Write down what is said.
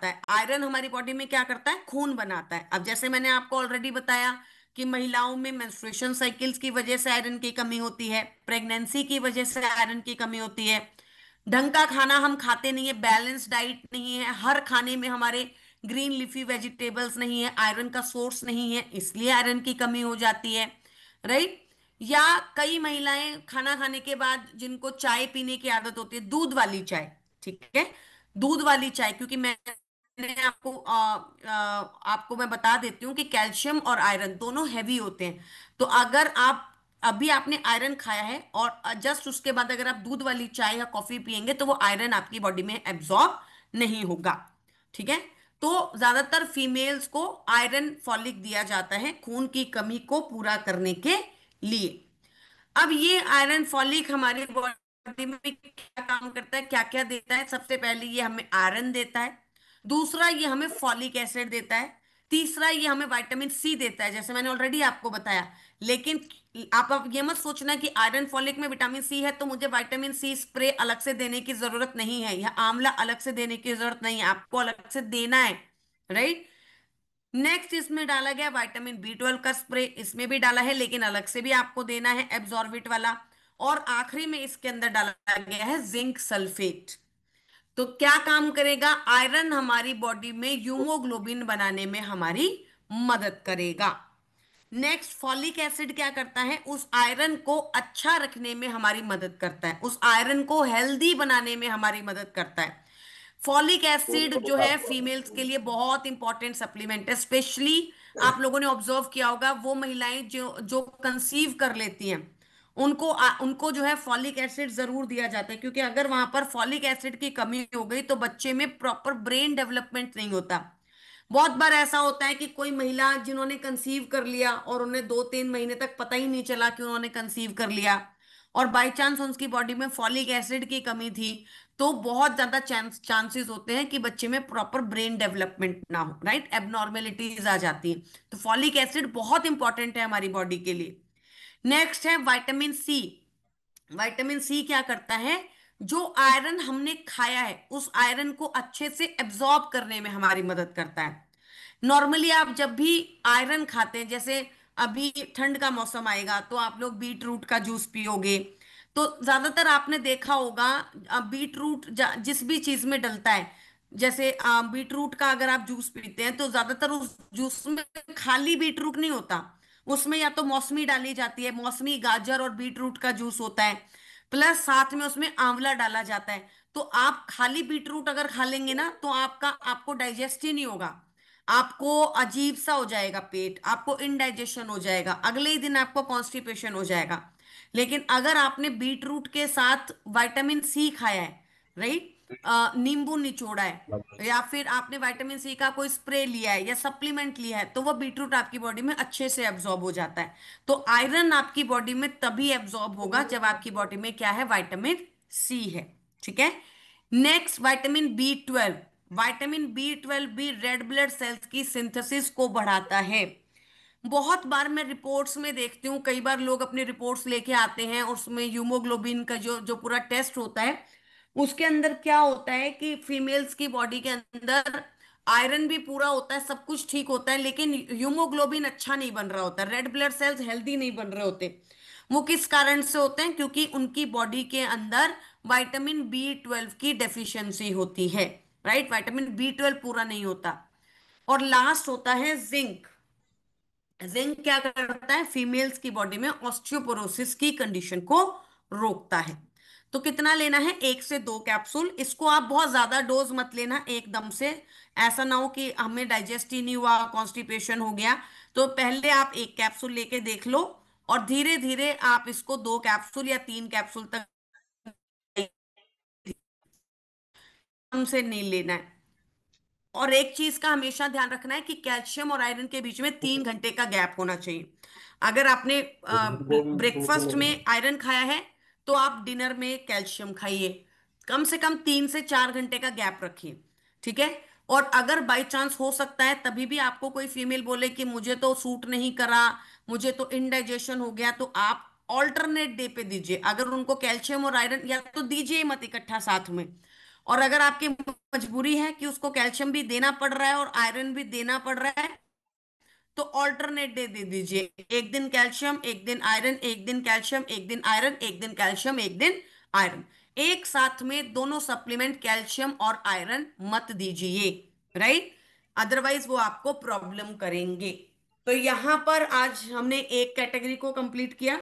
बनाता है, आयरन हमारी बॉडी में क्या करता है, खून बनाता है। अब जैसे मैंने आपको ऑलरेडी बताया कि महिलाओं में मेंस्ट्रुएशन साइकिल्स की वजह से आयरन की कमी होती है, प्रेगनेंसी की वजह से आयरन की कमी होती है, ढंग का खाना हम खाते नहीं है, बैलेंस डाइट नहीं है, हर खाने में हमारे ग्रीन लीफी वेजिटेबल्स नहीं है, आयरन का सोर्स नहीं है, इसलिए आयरन की कमी हो जाती है, राइट। या कई महिलाएं खाना खाने के बाद जिनको चाय पीने की आदत होती है, दूध वाली चाय, ठीक है, दूध वाली चाय, क्योंकि मैंने आपको मैं बता देती हूँ कि कैल्शियम और आयरन दोनों हैवी होते हैं। तो अगर आप अभी आपने आयरन खाया है और जस्ट उसके बाद अगर आप दूध वाली चाय या कॉफी पियेंगे तो वो आयरन आपकी बॉडी में एब्जॉर्ब नहीं होगा, ठीक है। तो ज्यादातर फीमेल्स को आयरन फॉलिक दिया जाता है खून की कमी को पूरा करने के लिए। अब ये आयरन फॉलिक हमारी बॉडी में क्या काम करता है, क्या क्या देता है, सबसे पहले ये हमें आयरन देता है, दूसरा ये हमें फॉलिक एसिड देता है, तीसरा ये हमें विटामिन सी देता है, जैसे मैंने ऑलरेडी आपको बताया। लेकिन आप अब ये मत सोचना कि आयरन फॉलिक में विटामिन सी है तो मुझे विटामिन सी स्प्रे अलग से देने की जरूरत नहीं है, या आंवला अलग से देने की जरूरत नहीं है, आपको अलग से देना है, राइट। नेक्स्ट इसमें डाला गया विटामिन बी 12 का स्प्रे, इसमें भी डाला है लेकिन अलग से भी आपको देना है एब्जॉर्बिट वाला। और आखिरी में इसके अंदर डाला गया है जिंक सल्फेट। तो क्या काम करेगा, आयरन हमारी बॉडी में यूमोग्लोबिन बनाने में हमारी मदद करेगा। नेक्स्ट फॉलिक एसिड क्या करता है, उस आयरन को अच्छा रखने में हमारी मदद करता है, उस आयरन को हेल्दी बनाने में हमारी मदद करता है। फॉलिक एसिड जो है फीमेल्स के लिए बहुत इंपॉर्टेंट सप्लीमेंट है, स्पेशली आप लोगों ने ऑब्जर्व किया होगा वो महिलाएं जो जो कंसीव कर लेती हैं उनको जो है फॉलिक एसिड जरूर दिया जाता है, क्योंकि अगर वहां पर फॉलिक एसिड की कमी हो गई तो बच्चे में प्रॉपर ब्रेन डेवलपमेंट नहीं होता। बहुत बार ऐसा होता है कि कोई महिला जिन्होंने कंसीव कर लिया और उन्हें 2-3 महीने तक पता ही नहीं चला कि उन्होंने कंसीव कर लिया, और बाय चांस उनकी बॉडी में फॉलिक एसिड की कमी थी, तो बहुत ज्यादा चांसेस होते हैं कि बच्चे में प्रॉपर ब्रेन डेवलपमेंट ना हो, राइट, एबनॉर्मेलिटीज आ जाती हैं। तो फॉलिक एसिड बहुत इंपॉर्टेंट है हमारी बॉडी के लिए। नेक्स्ट है विटामिन सी। विटामिन सी क्या करता है, जो आयरन हमने खाया है उस आयरन को अच्छे से एब्जॉर्ब करने में हमारी मदद करता है। नॉर्मली आप जब भी आयरन खाते हैं, जैसे अभी ठंड का मौसम आएगा तो आप लोग बीट रूट का जूस पियोगे, तो ज्यादातर आपने देखा होगा बीट रूट जिस भी चीज में डलता है, जैसे बीट रूट का अगर आप जूस पीते हैं तो ज्यादातर उस जूस में खाली बीट रूट नहीं होता, उसमें या तो मौसमी डाली जाती है, मौसमी गाजर और बीट रूट का जूस होता है, प्लस साथ में उसमें आंवला डाला जाता है। तो आप खाली बीट रूट अगर खा लेंगे ना तो आपको डाइजेस्ट ही नहीं होगा, आपको अजीब सा हो जाएगा पेट, आपको इनडाइजेशन हो जाएगा, अगले ही दिन आपको कॉन्स्टिपेशन हो जाएगा। लेकिन अगर आपने बीट रूट के साथ विटामिन सी खाया है, राइट, नींबू निचोड़ा है, या फिर आपने विटामिन सी का कोई स्प्रे लिया है या सप्लीमेंट लिया है, तो वो बीटरूट आपकी बॉडी में अच्छे से एब्जॉर्ब हो जाता है। तो आयरन आपकी बॉडी में तभी एब्जॉर्ब होगा जब आपकी बॉडी में क्या है, विटामिन सी है, ठीक है। Next vitamin B 12। Vitamin B 12 भी रेड ब्लड सेल्स की सिंथेसिस को बढ़ाता है। बहुत बार मैं रिपोर्ट्स में देखती हूँ, कई बार लोग अपनी रिपोर्ट्स लेके आते हैं, उसमें ह्यूमोग्लोबिन का जो जो पूरा टेस्ट होता है उसके अंदर क्या होता है कि फीमेल्स की बॉडी के अंदर आयरन भी पूरा होता है, सब कुछ ठीक होता है, लेकिन ह्यूमोग्लोबिन अच्छा नहीं बन रहा होता, रेड ब्लड सेल्स हेल्दी नहीं बन रहे होते। वो किस कारण से होते हैं, क्योंकि उनकी बॉडी के अंदर विटामिन बी 12 की डेफिशिएंसी होती है, राइट, विटामिन बी 12 पूरा नहीं होता। और लास्ट होता है जिंक। जिंक क्या करता है, फीमेल्स की बॉडी में ऑस्टियोपोरोसिस की कंडीशन को रोकता है। तो कितना लेना है, 1 से 2 कैप्सूल। इसको आप बहुत ज्यादा डोज मत लेना एकदम से, ऐसा ना हो कि हमें डाइजेस्ट ही नहीं हुआ, कॉन्स्टिपेशन हो गया। तो पहले आप 1 कैप्सूल लेके देख लो, और धीरे धीरे आप इसको 2 कैप्सूल या 3 कैप्सूल तक से नहीं लेना है। और एक चीज का हमेशा ध्यान रखना है कि कैल्शियम और आयरन के बीच में 3 घंटे का गैप होना चाहिए। अगर आपने ब्रेकफास्ट में आयरन खाया है तो आप डिनर में कैल्शियम खाइए, कम से कम 3 से 4 घंटे का गैप रखिए, ठीक है। और अगर बाई चांस हो सकता है तभी भी आपको कोई फीमेल बोले कि मुझे तो सूट नहीं करा, मुझे तो इनडाइजेशन हो गया, तो आप ऑल्टरनेट डे पे दीजिए। अगर उनको कैल्शियम और आयरन, या तो दीजिए मत इकट्ठा साथ में, और अगर आपकी मजबूरी है कि उसको कैल्शियम भी देना पड़ रहा है और आयरन भी देना पड़ रहा है, तो ऑल्टरनेट डे दे दीजिए। एक दिन कैल्शियम, एक दिन आयरन, एक दिन कैल्शियम, एक दिन आयरन, एक दिन कैल्शियम, एक दिन आयरन। एक साथ में दोनों सप्लीमेंट कैल्शियम और आयरन मत दीजिए, राइट? अदरवाइज वो आपको प्रॉब्लम करेंगे। तो यहां पर आज हमने एक कैटेगरी को कंप्लीट किया।